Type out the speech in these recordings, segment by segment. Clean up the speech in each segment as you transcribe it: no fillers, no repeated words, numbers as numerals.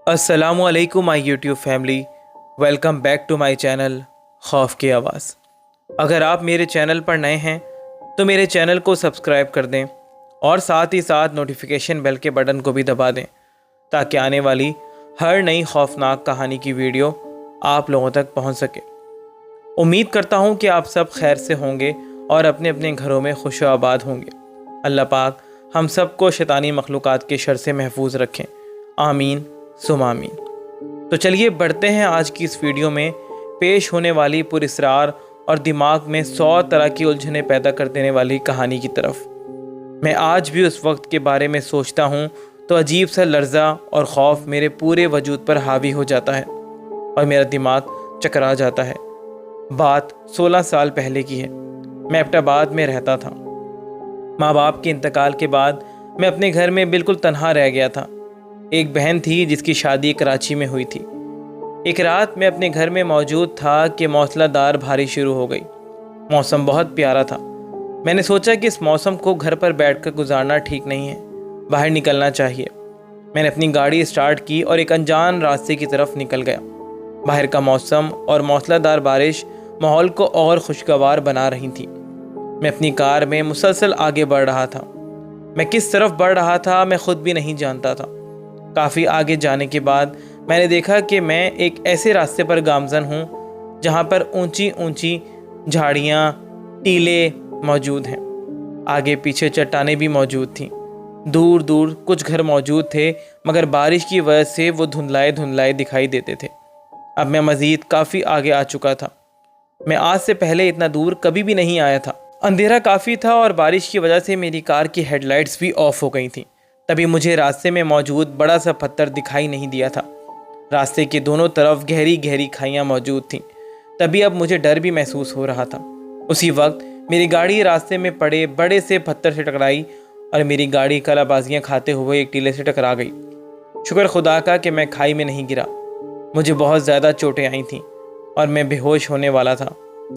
अस्सलामु अलैकुम my YouTube family, welcome back to my channel खौफ की आवाज़। अगर आप मेरे चैनल पर नए हैं तो मेरे चैनल को सब्सक्राइब कर दें और साथ ही साथ नोटिफिकेशन बेल के बटन को भी दबा दें ताकि आने वाली हर नई खौफनाक कहानी की वीडियो आप लोगों तक पहुंच सके। उम्मीद करता हूं कि आप सब खैर से होंगे और अपने अपने घरों में खुश आबाद होंगे। अल्लाह पाक हम सबको शैतानी मखलूक़ात के शर से महफूज रखें, आमीन सुम आमीन। तो चलिए बढ़ते हैं आज की इस वीडियो में पेश होने वाली पुरअसरार और दिमाग में 100 तरह की उलझनें पैदा कर देने वाली कहानी की तरफ। मैं आज भी उस वक्त के बारे में सोचता हूँ तो अजीब सा लर्ज़ा और खौफ मेरे पूरे वजूद पर हावी हो जाता है और मेरा दिमाग चकरा जाता है। बात 16 साल पहले की है। मैं एबटाबाद में रहता था। माँ बाप के इंतकाल के बाद मैं अपने घर में बिल्कुल तन्हा रह गया था। एक बहन थी जिसकी शादी कराची में हुई थी। एक रात मैं अपने घर में मौजूद था कि मूसलाधार बारिश शुरू हो गई। मौसम बहुत प्यारा था। मैंने सोचा कि इस मौसम को घर पर बैठकर गुजारना ठीक नहीं है, बाहर निकलना चाहिए। मैंने अपनी गाड़ी स्टार्ट की और एक अनजान रास्ते की तरफ निकल गया। बाहर का मौसम और मूसलाधार बारिश माहौल को और खुशगवार बना रही थी। मैं अपनी कार में मुसलसल आगे बढ़ रहा था। मैं किस तरफ बढ़ रहा था मैं खुद भी नहीं जानता था। काफ़ी आगे जाने के बाद मैंने देखा कि मैं एक ऐसे रास्ते पर गामजन हूँ जहाँ पर ऊंची ऊंची झाड़ियाँ, टीले मौजूद हैं। आगे पीछे चट्टानें भी मौजूद थीं। दूर दूर कुछ घर मौजूद थे मगर बारिश की वजह से वो धुंधलाए धुंधलाए दिखाई देते थे। अब मैं मज़ीद काफ़ी आगे आ चुका था। मैं आज से पहले इतना दूर कभी भी नहीं आया था। अंधेरा काफ़ी था और बारिश की वजह से मेरी कार की हेडलाइट्स भी ऑफ हो गई थीं। तभी मुझे रास्ते में मौजूद बड़ा सा पत्थर दिखाई नहीं दिया था। रास्ते के दोनों तरफ गहरी गहरी खाइयाँ मौजूद थीं। तभी अब मुझे डर भी महसूस हो रहा था। उसी वक्त मेरी गाड़ी रास्ते में पड़े बड़े से पत्थर से टकराई और मेरी गाड़ी कलाबाजियाँ खाते हुए एक टीले से टकरा गई। शुक्र खुदा का कि मैं खाई में नहीं गिरा। मुझे बहुत ज़्यादा चोटें आई थीं और मैं बेहोश होने वाला था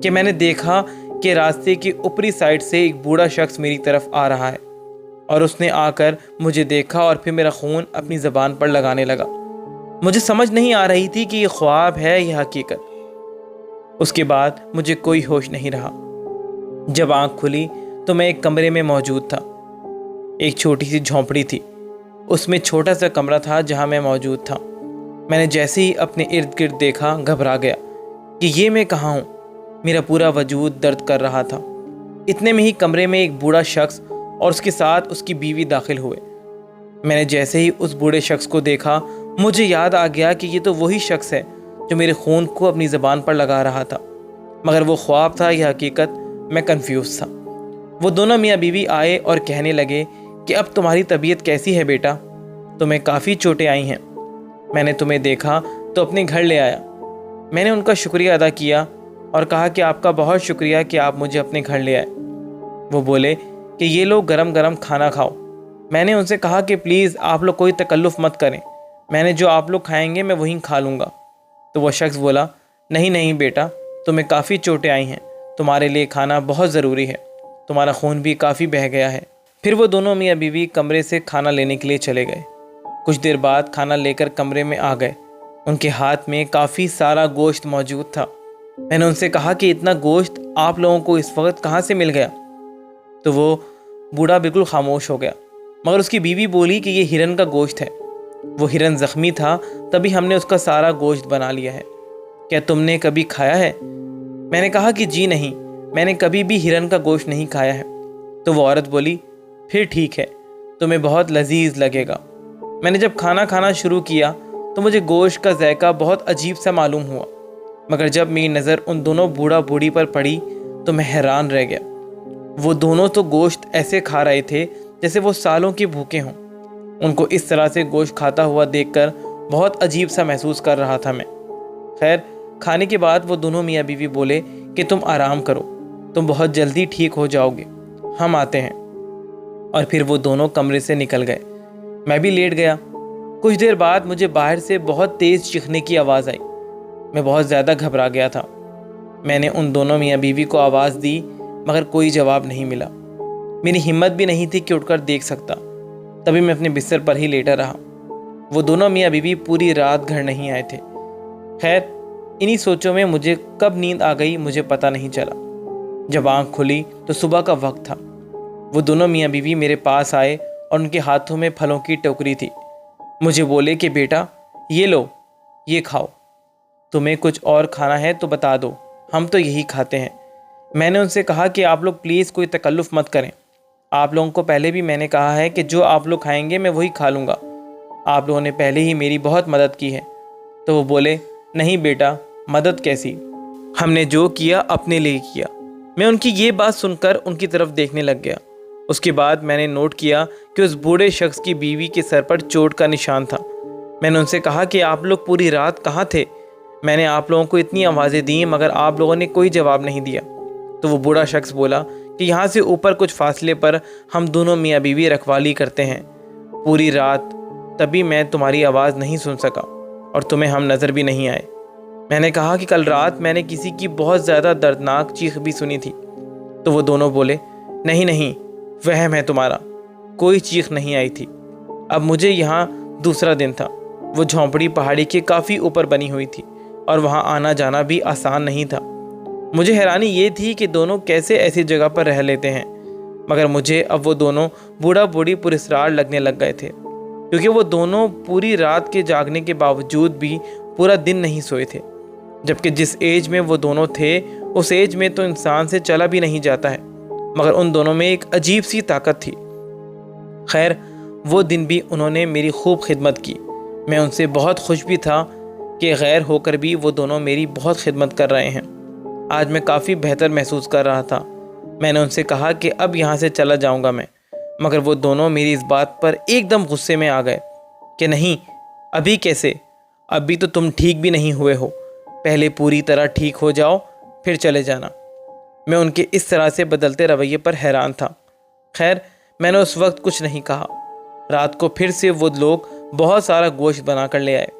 कि मैंने देखा कि रास्ते की ऊपरी साइड से एक बूढ़ा शख्स मेरी तरफ आ रहा है और उसने आकर मुझे देखा और फिर मेरा खून अपनी ज़बान पर लगाने लगा। मुझे समझ नहीं आ रही थी कि ये ख्वाब है या हकीकत। उसके बाद मुझे कोई होश नहीं रहा। जब आँख खुली तो मैं एक कमरे में मौजूद था। एक छोटी सी झोंपड़ी थी, उसमें छोटा सा कमरा था जहाँ मैं मौजूद था। मैंने जैसे ही अपने इर्द गिर्द देखा घबरा गया कि ये मैं कहाँ हूँ। मेरा पूरा वजूद दर्द कर रहा था। इतने में ही कमरे में एक बूढ़ा शख्स और उसके साथ उसकी बीवी दाखिल हुए। मैंने जैसे ही उस बूढ़े शख्स को देखा मुझे याद आ गया कि ये तो वही शख्स है जो मेरे खून को अपनी ज़बान पर लगा रहा था। मगर वो ख्वाब था या हकीकत, मैं कंफ्यूज था। वो दोनों मियाँ बीवी आए और कहने लगे कि अब तुम्हारी तबीयत कैसी है बेटा, तुम्हें काफ़ी चोटें आई हैं। मैंने तुम्हें देखा तो अपने घर ले आया। मैंने उनका शुक्रिया अदा किया और कहा कि आपका बहुत शुक्रिया कि आप मुझे अपने घर ले आए। वो बोले कि ये लोग गरम गरम खाना खाओ। मैंने उनसे कहा कि प्लीज़ आप लोग कोई तकल्लुफ़ मत करें, मैंने जो आप लोग खाएंगे मैं वहीं खा लूँगा। तो वह शख्स बोला, नहीं नहीं बेटा, तुम्हें काफ़ी चोटें आई हैं, तुम्हारे लिए खाना बहुत ज़रूरी है, तुम्हारा खून भी काफ़ी बह गया है। फिर वो दोनों मियाँ बीवी कमरे से खाना लेने के लिए चले गए। कुछ देर बाद खाना लेकर कमरे में आ गए। उनके हाथ में काफ़ी सारा गोश्त मौजूद था। मैंने उनसे कहा कि इतना गोश्त आप लोगों को इस वक्त कहाँ से मिल गया? तो वो बूढ़ा बिल्कुल खामोश हो गया। मगर उसकी बीवी बोली कि ये हिरन का गोश्त है। वो हिरन ज़ख्मी था, तभी हमने उसका सारा गोश्त बना लिया है। क्या तुमने कभी खाया है? मैंने कहा कि जी नहीं, मैंने कभी भी हिरन का गोश्त नहीं खाया है। तो वो औरत बोली, फिर ठीक है, तुम्हें बहुत लजीज लगेगा। मैंने जब खाना खाना शुरू किया तो मुझे गोश्त का जायका बहुत अजीब सा मालूम हुआ। मगर जब मेरी नज़र उन दोनों बूढ़ा बूढ़ी पर पड़ी तो मैं हैरान रह गया। वो दोनों तो गोश्त ऐसे खा रहे थे जैसे वो सालों के भूखे हों। उनको इस तरह से गोश्त खाता हुआ देखकर बहुत अजीब सा महसूस कर रहा था मैं। खैर, खाने के बाद वो दोनों मियाँ बीवी बोले कि तुम आराम करो, तुम बहुत जल्दी ठीक हो जाओगे, हम आते हैं। और फिर वो दोनों कमरे से निकल गए। मैं भी लेट गया। कुछ देर बाद मुझे बाहर से बहुत तेज़ चीखने की आवाज़ आई। मैं बहुत ज़्यादा घबरा गया था। मैंने उन दोनों मियाँ बीवी को आवाज़ दी मगर कोई जवाब नहीं मिला। मेरी हिम्मत भी नहीं थी कि उठकर देख सकता। तभी मैं अपने बिस्तर पर ही लेटा रहा। वो दोनों मियाँ बीवी पूरी रात घर नहीं आए थे। खैर, इन्हीं सोचों में मुझे कब नींद आ गई मुझे पता नहीं चला। जब आँख खुली तो सुबह का वक्त था। वो दोनों मियाँ बीवी मेरे पास आए और उनके हाथों में फलों की टोकरी थी। मुझे बोले कि बेटा ये लो, ये खाओ, तुम्हें कुछ और खाना है तो बता दो, हम तो यही खाते हैं। मैंने उनसे कहा कि आप लोग प्लीज़ कोई तकल्लुफ़ मत करें। आप लोगों को पहले भी मैंने कहा है कि जो आप लोग खाएंगे मैं वही खा लूँगा। आप लोगों ने पहले ही मेरी बहुत मदद की है। तो वो बोले, नहीं बेटा, मदद कैसी, हमने जो किया अपने लिए किया। मैं उनकी ये बात सुनकर उनकी तरफ देखने लग गया। उसके बाद मैंने नोट किया कि उस बूढ़े शख्स की बीवी के सर पर चोट का निशान था। मैंने उनसे कहा कि आप लोग पूरी रात कहाँ थे? मैंने आप लोगों को इतनी आवाज़ें दी मगर आप लोगों ने कोई जवाब नहीं दिया। तो वो बूढ़ा शख्स बोला कि यहाँ से ऊपर कुछ फासले पर हम दोनों मियाँ बीवी रखवाली करते हैं पूरी रात, तभी मैं तुम्हारी आवाज़ नहीं सुन सका और तुम्हें हम नज़र भी नहीं आए। मैंने कहा कि कल रात मैंने किसी की बहुत ज़्यादा दर्दनाक चीख भी सुनी थी। तो वो दोनों बोले, नहीं नहीं, वहम है तुम्हारा, कोई चीख नहीं आई थी। अब मुझे यहाँ दूसरा दिन था। वो झोंपड़ी पहाड़ी के काफ़ी ऊपर बनी हुई थी और वहाँ आना जाना भी आसान नहीं था। मुझे हैरानी ये थी कि दोनों कैसे ऐसी जगह पर रह लेते हैं, मगर मुझे अब वो दोनों बूढ़ा बूढ़ी पुरस्कार लगने लग गए थे, क्योंकि वो दोनों पूरी रात के जागने के बावजूद भी पूरा दिन नहीं सोए थे। जबकि जिस एज में वो दोनों थे उस एज में तो इंसान से चला भी नहीं जाता है, मगर उन दोनों में एक अजीब सी ताकत थी। खैर, वो दिन भी उन्होंने मेरी खूब खिदमत की। मैं उनसे बहुत खुश भी था कि गैर होकर भी वो दोनों मेरी बहुत खिदमत कर रहे हैं। आज मैं काफ़ी बेहतर महसूस कर रहा था। मैंने उनसे कहा कि अब यहाँ से चला जाऊँगा मैं, मगर वो दोनों मेरी इस बात पर एकदम गुस्से में आ गए कि नहीं, अभी कैसे, अभी तो तुम ठीक भी नहीं हुए हो, पहले पूरी तरह ठीक हो जाओ फिर चले जाना। मैं उनके इस तरह से बदलते रवैये पर हैरान था। खैर, मैंने उस वक्त कुछ नहीं कहा। रात को फिर से वो लोग बहुत सारा गोश्त बना कर ले आए।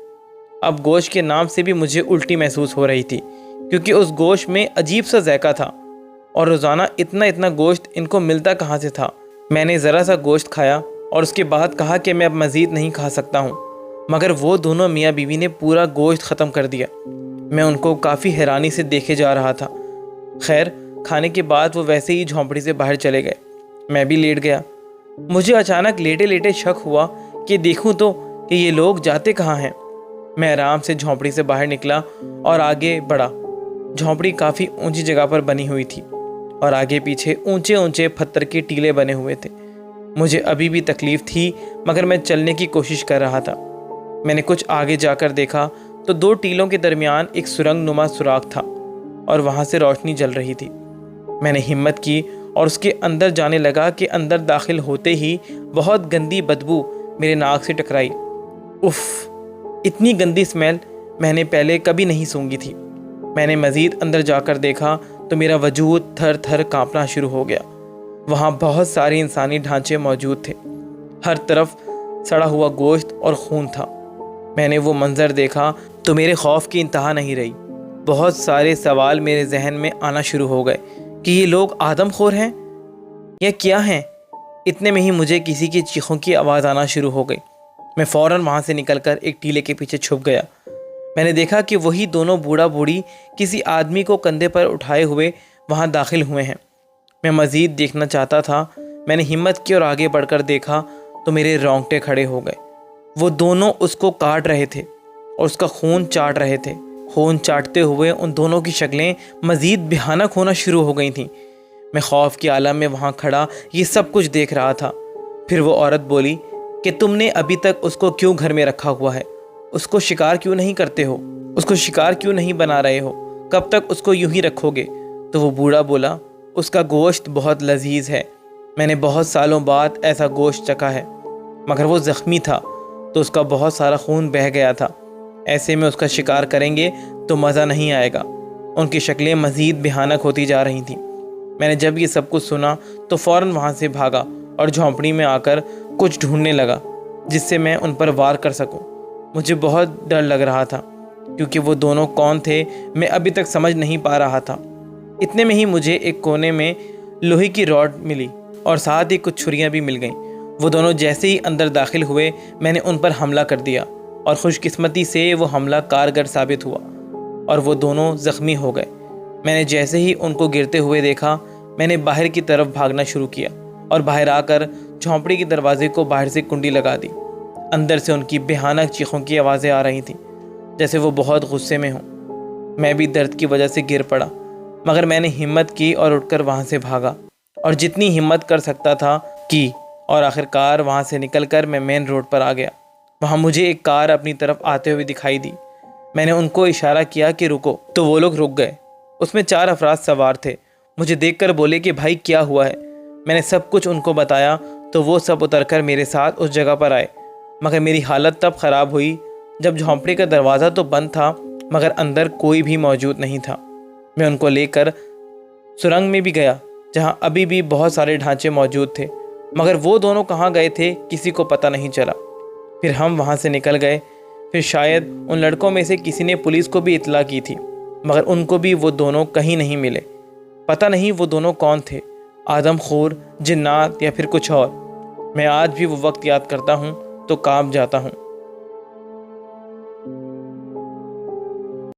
अब गोश्त के नाम से भी मुझे उल्टी महसूस हो रही थी, क्योंकि उस गोश्त में अजीब सा जायका था और रोज़ाना इतना इतना गोश्त इनको मिलता कहाँ से था। मैंने ज़रा सा गोश्त खाया और उसके बाद कहा कि मैं अब मज़ीद नहीं खा सकता हूँ, मगर वो दोनों मियाँ बीवी ने पूरा गोश्त ख़त्म कर दिया। मैं उनको काफ़ी हैरानी से देखे जा रहा था। खैर, खाने के बाद वो वैसे ही झोंपड़ी से बाहर चले गए। मैं भी लेट गया। मुझे अचानक लेटे लेटे शक हुआ कि देखूं तो कि ये लोग जाते कहाँ हैं। मैं आराम से झोंपड़ी से बाहर निकला और आगे बढ़ा। झोंपड़ी काफ़ी ऊंची जगह पर बनी हुई थी और आगे पीछे ऊंचे ऊंचे पत्थर के टीले बने हुए थे। मुझे अभी भी तकलीफ़ थी, मगर मैं चलने की कोशिश कर रहा था। मैंने कुछ आगे जाकर देखा तो दो टीलों के दरमियान एक सुरंग नुमा सुराख था और वहाँ से रोशनी जल रही थी। मैंने हिम्मत की और उसके अंदर जाने लगा कि अंदर दाखिल होते ही बहुत गंदी बदबू मेरे नाक से टकराई। उफ़, इतनी गंदी स्मेल मैंने पहले कभी नहीं सूंघी थी। मैंने मज़ीद अंदर जाकर देखा तो मेरा वजूद थर थर कांपना शुरू हो गया। वहाँ बहुत सारे इंसानी ढांचे मौजूद थे। हर तरफ सड़ा हुआ गोश्त और खून था। मैंने वो मंज़र देखा तो मेरे खौफ की इंतहा नहीं रही। बहुत सारे सवाल मेरे जहन में आना शुरू हो गए कि ये लोग आदमखोर हैं या क्या हैं। इतने में ही मुझे किसी की चीखों की आवाज़ आना शुरू हो गई। मैं फ़ौरन वहाँ से निकलकर एक टीले के पीछे छुप गया। मैंने देखा कि वही दोनों बूढ़ा बूढ़ी किसी आदमी को कंधे पर उठाए हुए वहाँ दाखिल हुए हैं। मैं मज़ीद देखना चाहता था। मैंने हिम्मत की और आगे बढ़कर देखा तो मेरे रोंगटे खड़े हो गए। वो दोनों उसको काट रहे थे और उसका खून चाट रहे थे। खून चाटते हुए उन दोनों की शक्लें मज़ीद भयानक होना शुरू हो गई थीं। मैं खौफ के आलम में वहाँ खड़ा ये सब कुछ देख रहा था। फिर वो औरत बोली कि तुमने अभी तक उसको क्यों घर में रखा हुआ है? उसको शिकार क्यों नहीं करते हो? उसको शिकार क्यों नहीं बना रहे हो? कब तक उसको यूं ही रखोगे? तो वो बूढ़ा बोला, उसका गोश्त बहुत लजीज है। मैंने बहुत सालों बाद ऐसा गोश्त चखा है, मगर वो ज़ख्मी था तो उसका बहुत सारा खून बह गया था। ऐसे में उसका शिकार करेंगे तो मज़ा नहीं आएगा। उनकी शक्लें मज़ीद भयानक होती जा रही थीं। मैंने जब ये सब कुछ सुना तो फ़ौरन वहाँ से भागा और झोंपड़ी में आकर कुछ ढूंढने लगा जिससे मैं उन पर वार कर सकूं। मुझे बहुत डर लग रहा था क्योंकि वो दोनों कौन थे मैं अभी तक समझ नहीं पा रहा था। इतने में ही मुझे एक कोने में लोहे की रॉड मिली और साथ ही कुछ छुरियां भी मिल गईं। وہ دونوں جیسے ہی اندر داخل ہوئے میں نے ان پر حملہ کر دیا اور خوش قسمتی سے وہ حملہ کارگر ثابت ہوا اور وہ دونوں زخمی ہو گئے۔ میں نے جیسے ہی ان کو گرتے ہوئے دیکھا میں نے باہر کی طرف بھاگنا شروع کیا اور باہر آ کر جھونپڑی کے دروازے کو باہر سے کنڈی لگا دی۔ اندر سے ان کی بھیانک چیخوں کی آوازیں آ رہی تھیں جیسے وہ بہت غصے میں ہوں۔ میں بھی درد کی وجہ سے گر پڑا، مگر میں نے ہمت کی اور اٹھ کر وہاں سے بھاگا اور جتنی ہمت کر سکتا تھا کی، اور آخر کار وہاں سے نکل کر میں مین روڈ پر آ گیا۔ وہاں مجھے ایک کار اپنی طرف آتے ہوئے دکھائی دی۔ میں نے ان کو اشارہ کیا کہ رکو، تو وہ لوگ رک گئے۔ اس میں 4 افراد سوار تھے۔ مجھے دیکھ کر بولے کہ بھائی کیا ہوا ہے؟ میں نے سب کچھ ان کو بتایا تو وہ سب اتر کر میرے ساتھ اس جگہ پر آئے، مگر میری حالت تب خراب ہوئی جب جھونپڑی کا دروازہ تو بند تھا مگر اندر کوئی بھی موجود نہیں تھا۔ میں ان کو لے کر سرنگ میں بھی گیا جہاں ابھی بھی بہت سارے ڈھانچے موجود تھے، مگر وہ دونوں کہاں گئے تھے کسی کو پتہ نہیں چلا۔ پھر ہم وہاں سے نکل گئے۔ پھر شاید ان لڑکوں میں سے کسی نے پولیس کو بھی اطلاع کی تھی، مگر ان کو بھی وہ دونوں کہیں نہیں ملے۔ پتہ نہیں وہ دونوں کون تھے، آدم خور، جنات یا پھر کچھ اور۔ میں آج بھی وہ وقت یاد کرتا ہوں تو کانپ جاتا ہوں۔